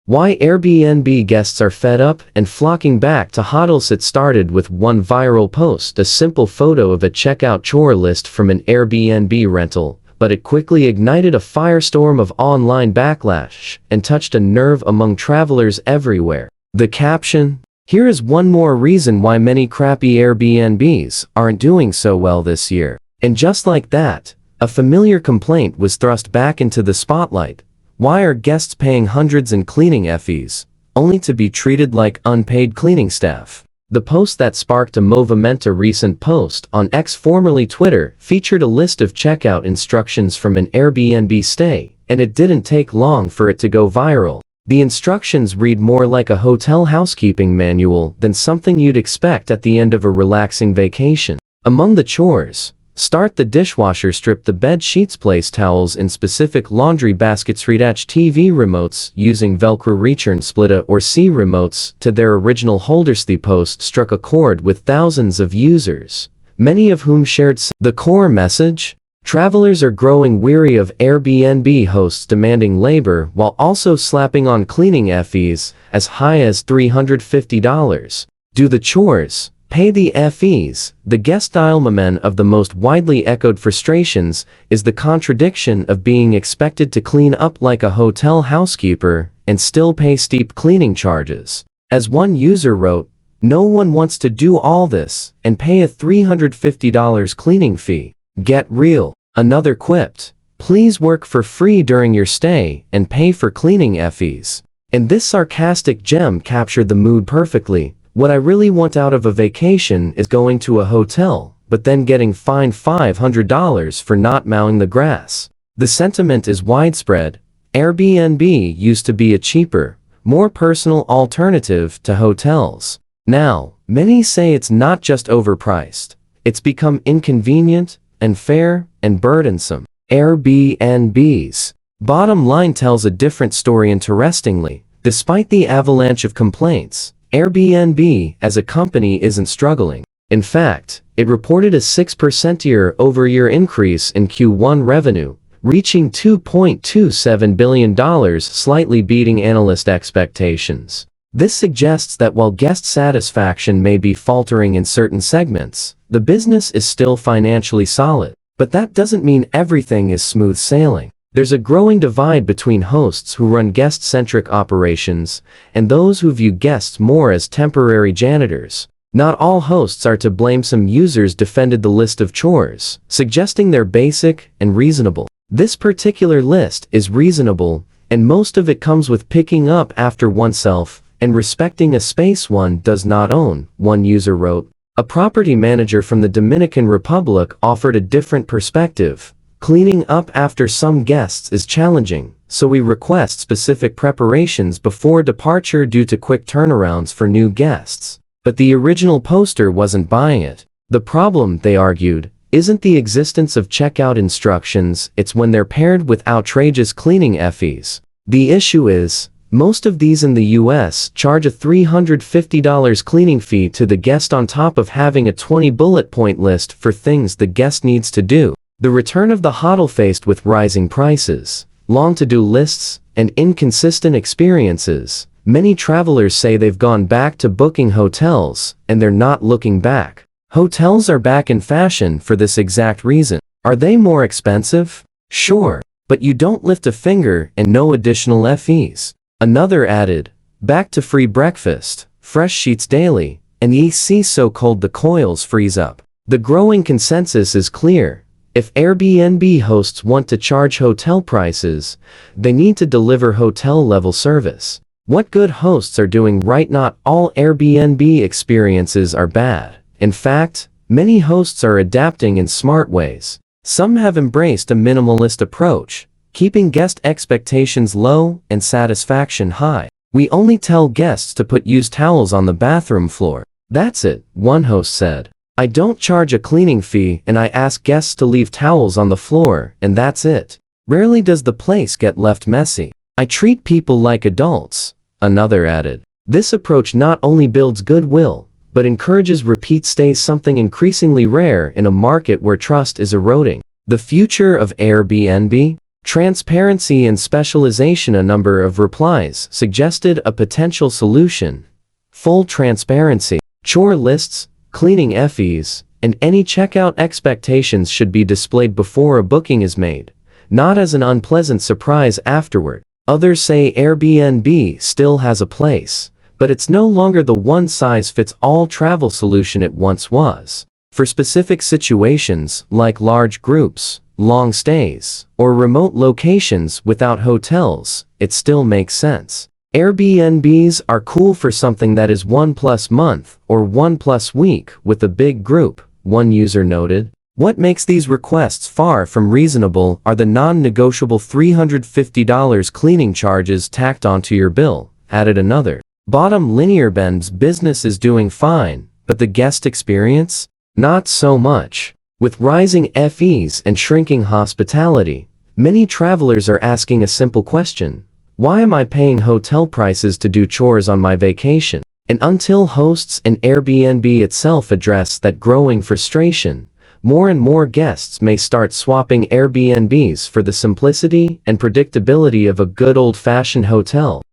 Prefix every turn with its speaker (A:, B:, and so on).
A: Why Airbnb guests are fed up and flocking back to hotels. It started with one viral post, a simple photo of a checkout chore list from an Airbnb rental, but it quickly ignited a firestorm of online backlash and touched a nerve among travelers everywhere. The caption: "Here is one more reason why many crappy Airbnbs aren't doing so well this year." And just like that, a familiar complaint was thrust back into the spotlight. Why are guests paying hundreds in cleaning fees, only to be treated like unpaid cleaning staff? The post that sparked a movement, a recent post on X, formerly Twitter, featured a list of checkout instructions from an Airbnb stay, and it didn't take long for it to go viral. The instructions read more like a hotel housekeeping manual than something you'd expect at the end of a relaxing vacation. Among the chores: start the dishwasher, strip the bed sheets, place towels in specific laundry baskets, reattach TV remotes using Velcro, return split or C remotes to their original holders. The post struck a chord with thousands of users, many of whom shared the core message. Travelers are growing weary of Airbnb hosts demanding labor while also slapping on cleaning fees as high as $350. Do the chores, pay the fees. The guest element of the most widely echoed frustrations is the contradiction of being expected to clean up like a hotel housekeeper and still pay steep cleaning charges. As one user wrote, "No one wants to do all this and pay a $350 cleaning fee. Get real." Another quipped, "Please work for free during your stay and pay for cleaning fees." And this sarcastic gem captured the mood perfectly. What I really want out of a vacation is going to a hotel, but then getting fined $500 for not mowing the grass. The sentiment is widespread. Airbnb used to be a cheaper, more personal alternative to hotels. Now, many say it's not just overpriced. It's become inconvenient, unfair, and burdensome. Airbnb's bottom line tells a different story. Interestingly, despite the avalanche of complaints, Airbnb as a company isn't struggling. In fact, it reported a 6% year-over-year increase in Q1 revenue, reaching $2.27 billion, slightly beating analyst expectations. This suggests that while guest satisfaction may be faltering in certain segments, the business is still financially solid. But that doesn't mean everything is smooth sailing. There's a growing divide between hosts who run guest-centric operations and those who view guests more as temporary janitors. Not all hosts are to blame. Some users defended the list of chores, suggesting they're basic and reasonable. This particular list is reasonable, and most of it comes with picking up after oneself and respecting a space one does not own, one user wrote. A property manager from the Dominican Republic offered a different perspective. Cleaning up after some guests is challenging, so we request specific preparations before departure due to quick turnarounds for new guests. But the original poster wasn't buying it. The problem, they argued, isn't the existence of checkout instructions, it's when they're paired with outrageous cleaning fees. The issue is, most of these in the US charge a $350 cleaning fee to the guest on top of having a 20 bullet point list for things the guest needs to do. The return of the hotel faced with rising prices, long to-do lists, and inconsistent experiences. Many travelers say they've gone back to booking hotels, and they're not looking back. Hotels are back in fashion for this exact reason. Are they more expensive? Sure, but you don't lift a finger and no additional fees. Another added, back to free breakfast, fresh sheets daily, and ye see so cold the coils freeze up. The growing consensus is clear. If Airbnb hosts want to charge hotel prices, they need to deliver hotel-level service. What good hosts are doing right? Not all Airbnb experiences are bad. In fact, many hosts are adapting in smart ways. Some have embraced a minimalist approach, keeping guest expectations low and satisfaction high. We only tell guests to put used towels on the bathroom floor. That's it, one host said. I don't charge a cleaning fee and I ask guests to leave towels on the floor, and that's it. Rarely does the place get left messy. I treat people like adults, another added. This approach not only builds goodwill, but encourages repeat stays, something increasingly rare in a market where trust is eroding. The future of Airbnb? Transparency and specialization. A number of replies suggested a potential solution. Full transparency. Chore lists, cleaning fees, and any checkout expectations should be displayed before a booking is made, not as an unpleasant surprise afterward. Others say Airbnb still has a place, but it's no longer the one-size-fits-all travel solution it once was. For specific situations, like large groups, long stays, or remote locations without hotels, it still makes sense. Airbnbs are cool for something that is 1+ month or 1+ week with a big group, one user noted. What makes these requests far from reasonable are the non-negotiable $350 cleaning charges tacked onto your bill, added another. Bottom linear. Ben's business is doing fine, but the guest experience? Not so much. With rising fees and shrinking hospitality, many travelers are asking a simple question. Why am I paying hotel prices to do chores on my vacation? And until hosts and Airbnb itself address that growing frustration, more and more guests may start swapping Airbnbs for the simplicity and predictability of a good old-fashioned hotel.